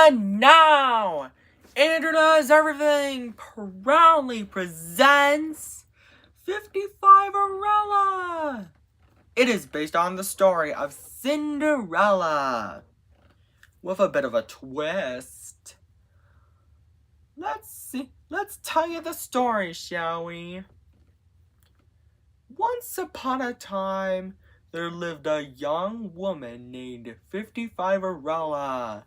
And now, Internet Everything proudly presents Fiftifiverella. It is based on the story of Cinderella, with a bit of a twist. Let's tell you the story, shall we? Once upon a time, there lived a young woman named Fiftifiverella.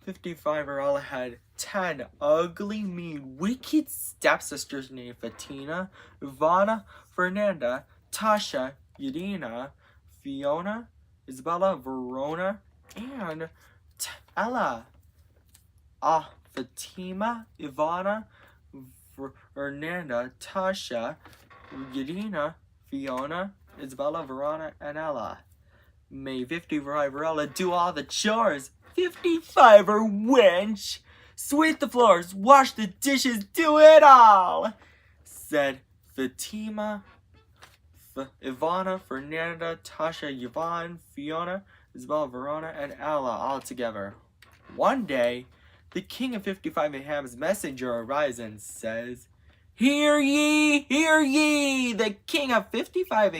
Fiftifiverella had 10 ugly, mean, wicked stepsisters named Fatina, Ivana, Fernanda, Tasha, Yadina, Fiona, Isabella, Verona, and Ella. Fatima, Ivana, Fernanda, Tasha, Yadina, Fiona, Isabella, Verona, and Ella. May Fiftifiverella do all the chores. 55er wench! Sweep the floors, wash the dishes, do it all! Said Fatima, Ivana, Fernanda, Tasha, Yvonne, Fiona, Isabella, Verona, and Ella all together. One day, the king of 55's messenger arrives and says, Hear ye, hear ye! The king of 55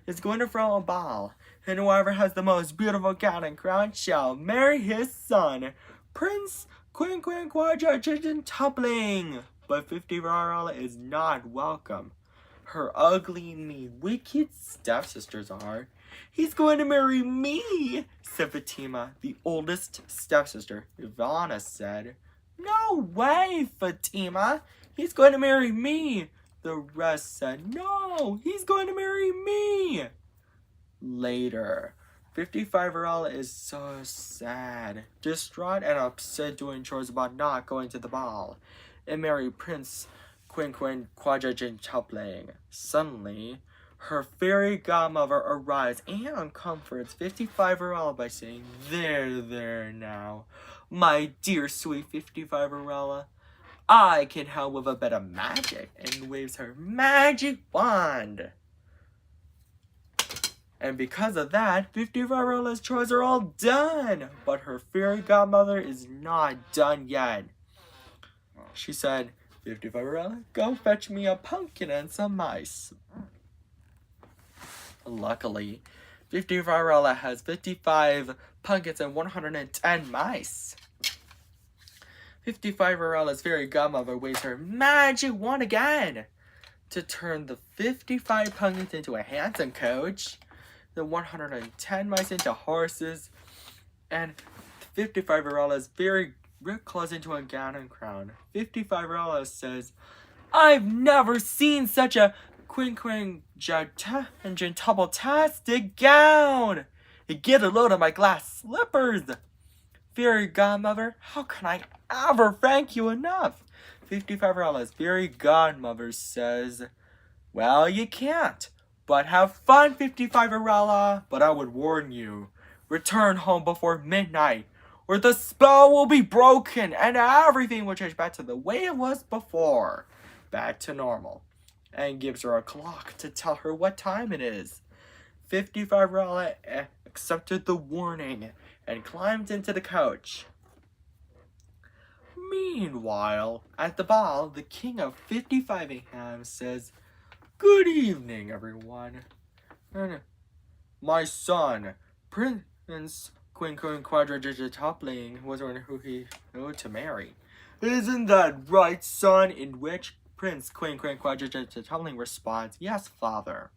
is going to throw a ball, and whoever has the most beautiful gown and crown shall marry his son, Prince Quinquadragintupling. But Fiftifiverella is not welcome. Her ugly, mean, wicked stepsisters are. He's going to marry me, said Fatima, the oldest stepsister. Ivana said, No way, Fatima. He's going to marry me. The rest said, No, he's going to marry me. Later, Fiftifiverella is so sad, distraught and upset doing chores about not going to the ball, and marry Prince Quinquadragintupling. Suddenly, her fairy godmother arrives and comforts Fiftifiverella by saying, There now, my dear sweet Fiftifiverella. I can help with a bit of magic, and waves her magic wand. And because of that, Fiftifiverella's chores are all done. But her fairy godmother is not done yet. She said, Fiftifiverella, go fetch me a pumpkin and some mice. Luckily, Fiftifiverella has 55 pumpkins and 110 mice. Fiftifiverella's fairy godmother waves her magic wand again to turn the 55 pumpkins into a handsome coach, the 110 mice into horses, and Fiftifiverella's fairy ripped clothes into a gown and crown. Fiftifiverella says, I've never seen such a quinquadragintupling-tastic gown. Get a load of my glass slippers. Fairy godmother, how can I ever thank you enough? Fiftifiverella's fairy godmother says, Well, you can't. But have fun, Fiftifiverella. But I would warn you, return home before midnight, or the spell will be broken and everything will change back to the way it was before. Back to normal. And gives her a clock to tell her what time it is. Fiftifiverella accepted the warning and climbed into the coach. Meanwhile, at the ball, the king of 55 says, Good evening, everyone. My son, Prince Quinquadragintupling, was one who he owed to marry. Isn't that right, son? In which Prince Quinquadragintupling responds, Yes, father.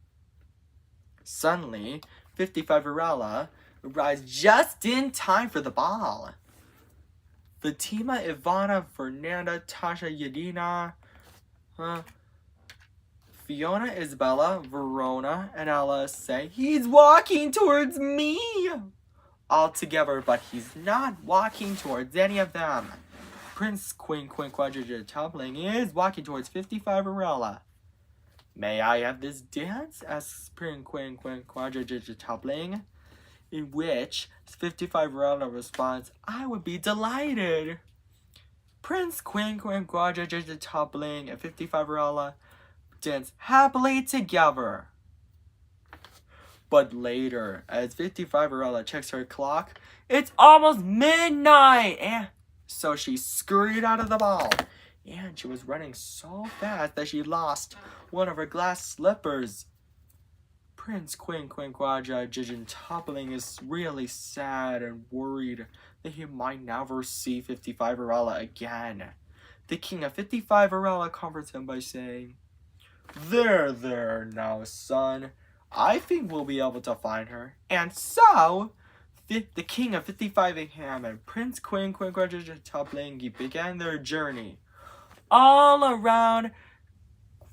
Suddenly, Fiftifiverella arrives just in time for the ball. Fatima, Ivana, Fernanda, Tasha, Yadina, Fiona, Isabella, Verona, and Ella say, He's walking towards me! All together, but he's not walking towards any of them. Prince Quinquadragintupling is walking towards Fiftifiverella. May I have this dance? Asks Prince Quinquadragintupling, in which Fiftifiverella responds, I would be delighted. Prince Quinquadragintupling and Fiftifiverella dance happily together. But later, as 55erella checks her clock, it's almost midnight! And so she scurried out of the ball. And she was running so fast that she lost one of her glass slippers. Prince Quinquadrajigin Toppling is really sad and worried that he might never see 55erella again. The king of 55erella comforts him by saying, There now, son. I think we'll be able to find her. And so, the king of 55ingham and Prince Quinquadrajigin Toppling began their journey all around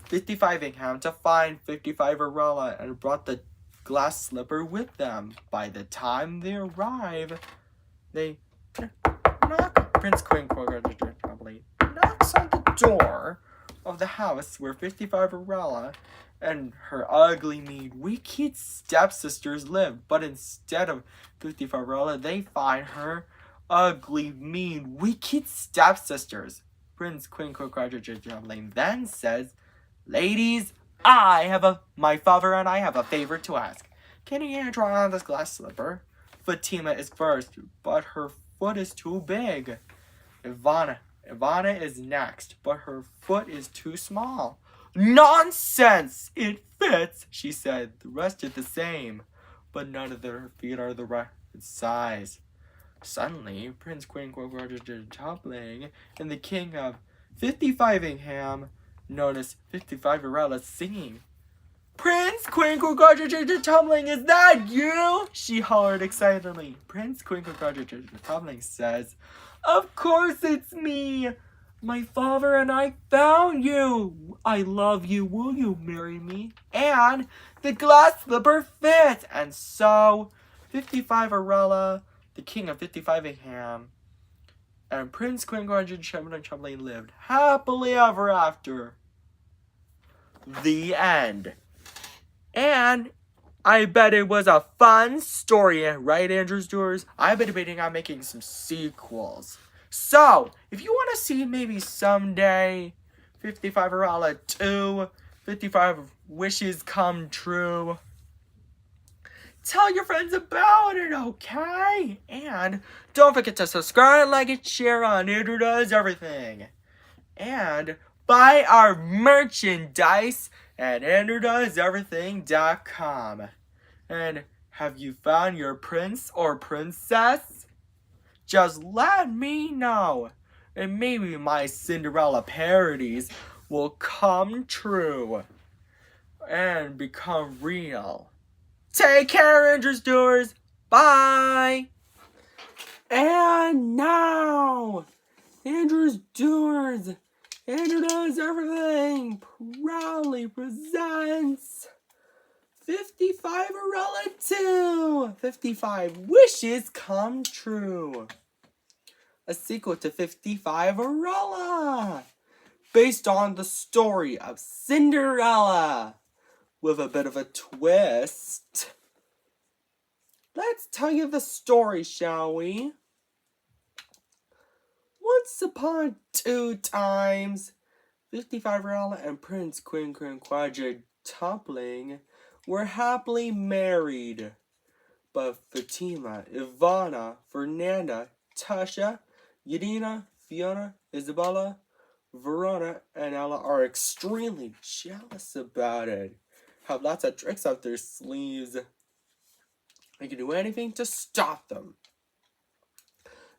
55ingham to find 55erella and brought the glass slipper with them. By the time they arrive, they knock. Prince Quinquadrajigin Toppling knocks on the door of the house where 55erella and her ugly, mean, wicked stepsisters live. But instead of 55erella, they find her ugly, mean, wicked stepsisters. Prince Quinquadrajigin Toppling then says, Ladies, my father and I have a favor to ask. Can you try on this glass slipper? Fatima is first, but her foot is too big. Ivana is next, but her foot is too small. Nonsense! It fits, she said. The rest are the same, but none of their feet are the right size. Suddenly, Prince Quinquadrajigin Toppling and the king of 55ingham noticed 55erella singing. Prince Quinquadrajigin Toppling, is that you? She hollered excitedly. Prince Quinquadrajigin Toppling says, Of course it's me. My father and I found you. I love you. Will you marry me? And the glass slipper fits. And so, 55erella, the king of 55ingham, and Prince Quinquadrajigin Toppling lived happily ever after. The end. And I bet it was a fun story, right, Andrew Stewart? I've been debating on making some sequels. So, if you want to see maybe someday 55erella 2, 55 Wishes Come True, tell your friends about it, okay? And don't forget to subscribe, like, and share on Andrew Does Everything. And buy our merchandise at AndrewDoesEverything.com. And have you found your prince or princess? Just let me know. And maybe my Cinderella parodies will come true and become real. Take care, Andrew Stewart. Bye. And now, Andrew Stewart, Andrew Does Everything proudly presents 55erella 2, 55 Wishes Come True. A sequel to 55erella, based on the story of Cinderella, with a bit of a twist. Let's tell you the story, shall we? Once upon two times, 55erella and Prince Quinquadrajigin Toppling were happily married. But Fatima, Ivana, Fernanda, Tasha, Yadina, Fiona, Isabella, Verona, and Ella are extremely jealous about it. Have lots of tricks up their sleeves. They can do anything to stop them.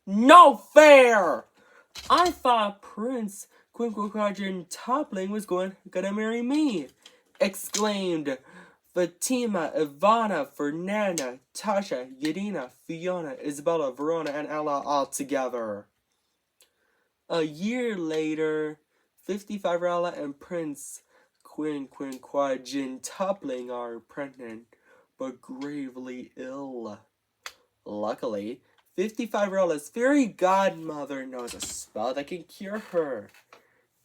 No fair! I thought Prince Quinquadrajigin Toppling was gonna marry me, exclaimed Fatima, Ivana, Fernanda, Tasha, Yadina, Fiona, Isabella, Verona, and Ella all together. A year later, 55erella and Prince Quinquadrajigin Toppling are pregnant, but gravely ill. Luckily, 55erella's fairy godmother knows a spell that can cure her.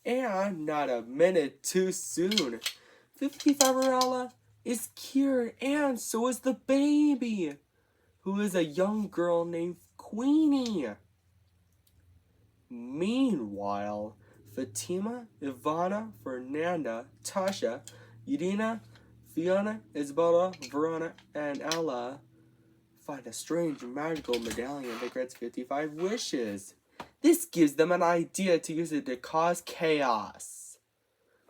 And not a minute too soon, 55erella is cured, and so is the baby, who is a young girl named Queenie. Meanwhile, Fatima, Ivana, Fernanda, Tasha, Yadina, Fiona, Isabella, Verona, and Ella find a strange magical medallion that grants 55 wishes. This gives them an idea to use it to cause chaos.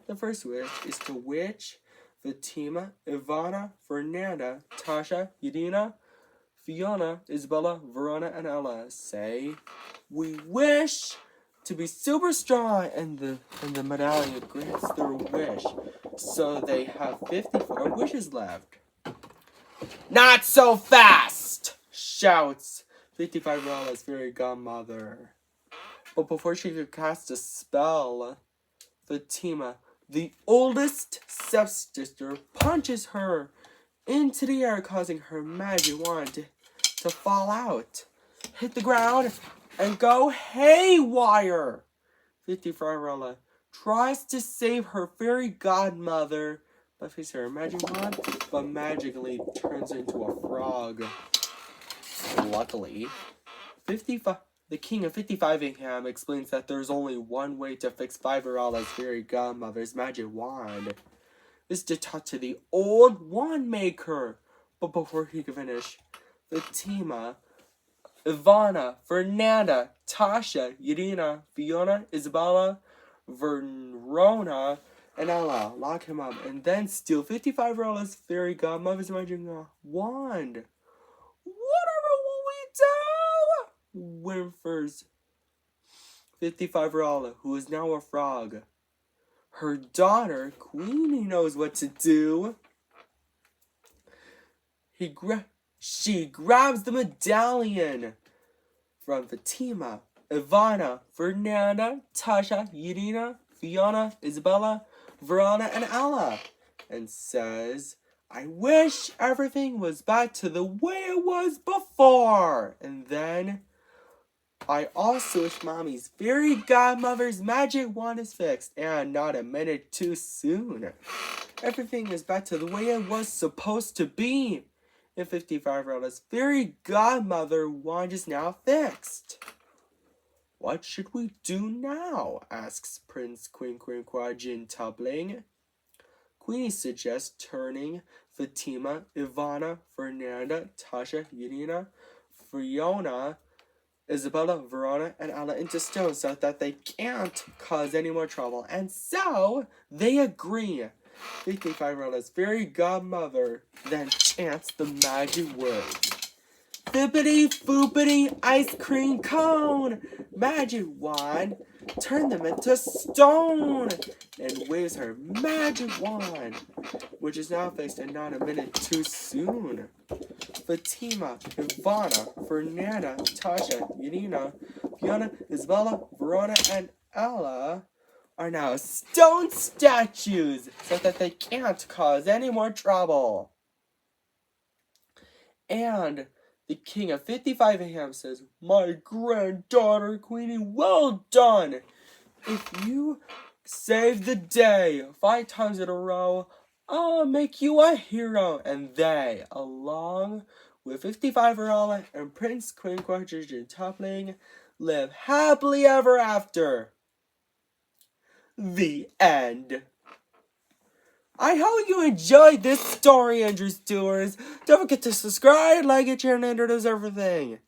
The first wish is to witch Fatima, Ivana, Fernanda, Tasha, Yadina, Fiona, Isabella, Verona, and Ella say, "We wish to be super strong," and the medallion grants their wish. So they have 54 wishes left. "Not so fast!" shouts Fiftifiverella's fairy godmother. But before she could cast a spell, Fatima, the oldest stepsister, punches her into the air, causing her magic wand to fall out, hit the ground, and go haywire. Fiftifiverella tries to save her fairy godmother by facing her magic wand, but magically turns into a frog. Luckily, the king of 55 explains that there's only one way to fix Fiverella's fairy godmother's magic wand. Is to talk to the old wand maker. But before he can finish, Fatima, Ivana, Fernanda, Tasha, Yadina, Fiona, Isabella, Verona, and Ella lock him up and then steal 55-Rella's fairy godmother's magic wand. "Whatever will we do?" whimpers 55-Rella, who is now a frog. Her daughter, Queenie, knows what to do. She grabs the medallion from Fatima, Ivana, Fernanda, Tasha, Yadina, Fiona, Isabella, Verona, and Ella, and says, "I wish everything was back to the way it was before. And then, I also wish Mommy's fairy godmother's magic wand is fixed, and not a minute too soon. Everything is back to the way it was supposed to be. And 55-Rella's fairy godmother wand is now fixed." "What should we do now?" asks Prince Quinquagin. Queenie suggests turning Fatima, Ivana, Fernanda, Tasha, Yadina, Fiona, Isabella, Verona, and Ella into stone so that they can't cause any more trouble. And so, they agree. 55-Rella's fairy godmother then chants the magic words. "Fippity foopity ice cream cone, magic wand, turn them into stone," and waves her magic wand, which is now fixed and not a minute too soon. Fatima, Ivana, Fernanda, Tasha, Yadina, Fiona, Isabella, Verona, and Ella are now stone statues so that they can't cause any more trouble. And the king of 55 says, "My granddaughter Queenie, well done! If you save the day 5 times in a row, I'll make you a hero." And they, along with 55-Verella and Prince Quinquagin, live happily ever after. The end. I hope you enjoyed this story, Andrew Stewards. Don't forget to subscribe, like it, share, and introduce everything.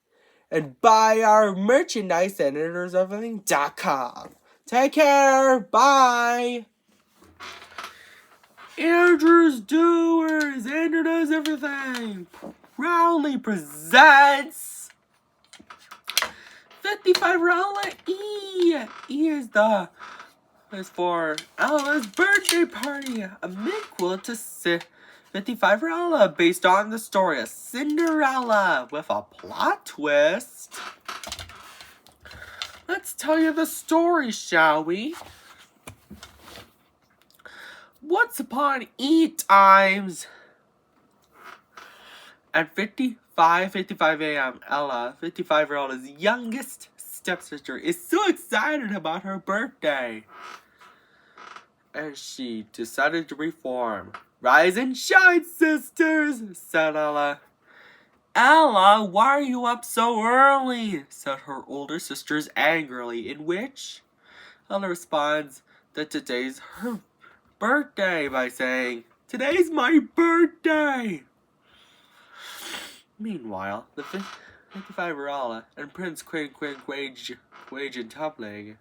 And buy our merchandise at introduceeverything.com. Take care. Bye. Andrew Stewards, Introduce Everything, proudly presents 55-Rella E. E is for Ella's birthday party, a midquel to 55-Rella based on the story of Cinderella with a plot twist. Let's tell you the story, shall we? Once upon times, at 55 a.m., Ella, 55-Rella's youngest stepsister, is so excited about her birthday. And she decided to reform. "Rise and shine, sisters," said Ella. "Ella, why are you up so early?" said her older sisters angrily, in which Ella responds that today's her birthday by saying, Today's my birthday! Meanwhile, the Fiftifiverella and Prince Quage and Topling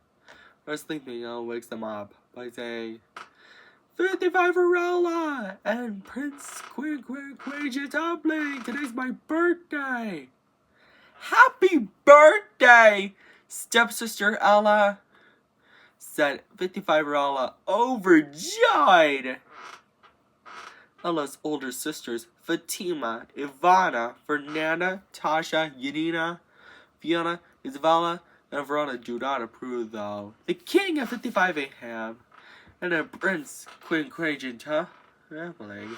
are sleeping and wakes them up by saying, Fiftifiverella and Prince Quage and Topling, today's my birthday! Happy birthday, stepsister Ella, said Fiftifiverella, overjoyed. Ella's older sisters, Fatima, Ivana, Fernanda, Tasha, Yadina, Fiona, Isabella, and Verona do not approve, though. The king of 55 Ahab and a prince, Queen Cragenta, traveling,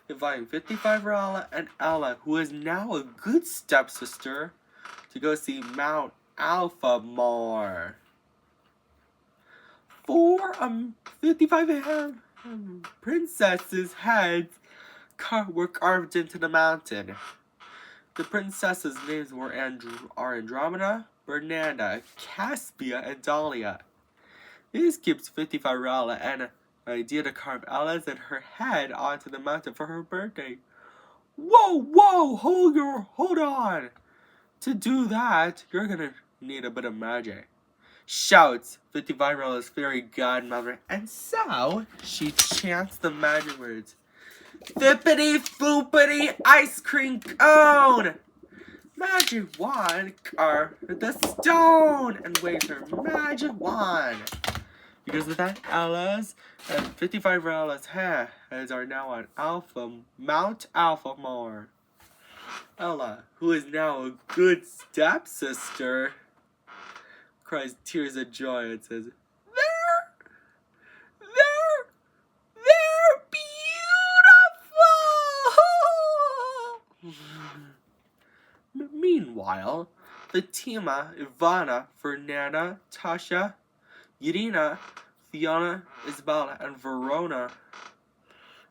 inviting 55 and Ella, who is now a good stepsister, to go see Mount Alpha more. 55 Ahab princesses' heads were carved into the mountain. The princesses' names are Andromeda, Bernanda, Caspia, and Dahlia. This gives 55 an idea to carve Ella's and her head onto the mountain for her birthday. Whoa, hold on. To do that, you're gonna need a bit of magic, shouts 55's fairy godmother, and so she chants the magic words. Fippity foopity ice cream cone! Magic wand carved the stone and waves her magic wand. Because of that, Ella's and 55's heads are now on Mount Alpha more. Ella, who is now a good stepsister, cries tears of joy and says, They're beautiful! Meanwhile, Fatima, Ivana, Fernanda, Tasha, Yadina, Fiona, Isabella, and Verona,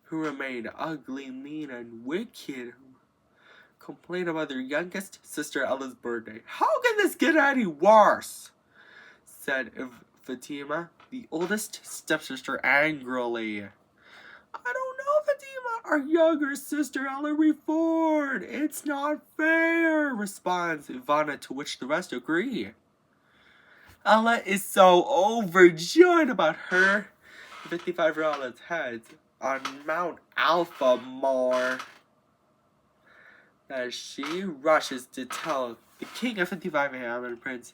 who remained ugly, mean, and wicked, complain about their youngest sister Ella's birthday. How can this get any worse? Said Fatima, the oldest stepsister, angrily. I don't know, Fatima. Our younger sister Ella reformed. It's not fair, responds Ivana, to which the rest agree. Ella is so overjoyed about her 55's heads on Mount Alpha more that she rushes to tell the king of 55 and Prince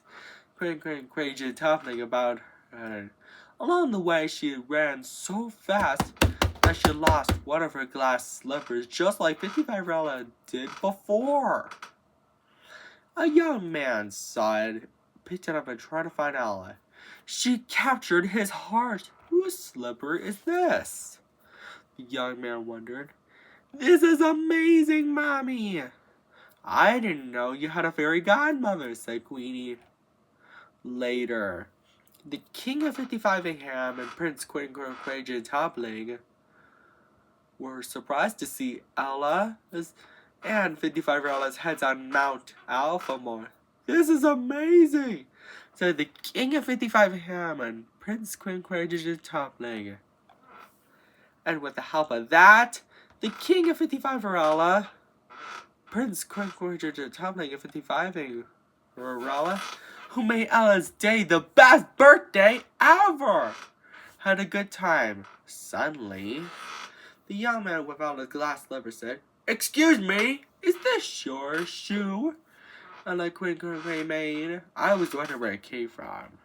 Quage Toppling about her. Along the way, she ran so fast that she lost one of her glass slippers, just like 55 did before. A young man saw it, picked it up, and tried to find Ella. She captured his heart. Whose slipper is this? The young man wondered. This is amazing, Mommy. I didn't know you had a fairy godmother, said Queenie. Later, the king of 55 Ahab and Prince Quage Toppling were surprised to see Ella and 55's heads on Mount Alpha more. This is amazing, said the king of 55 Ahab and Prince Quage Toppling. And with the help of that, the king of 55 Prince Quage Toppling of 55 who made Ella's day the best birthday ever, had a good time. Suddenly, the young man without a glass slipper said, Excuse me, is this your shoe? Ella made. I was wondering where it came from.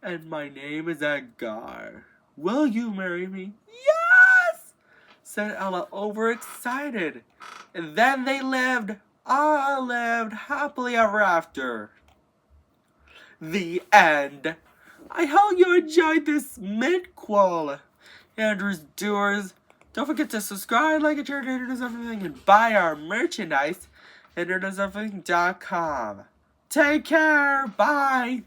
And my name is Edgar. Will you marry me? Yes! Said Ella, overexcited. And then they lived happily ever after. The end. I hope you enjoyed this mid-quel. Andrew's Doers. Don't forget to subscribe, like, and share to Internet Everything, and buy our merchandise at interneteverything.com. Take care. Bye.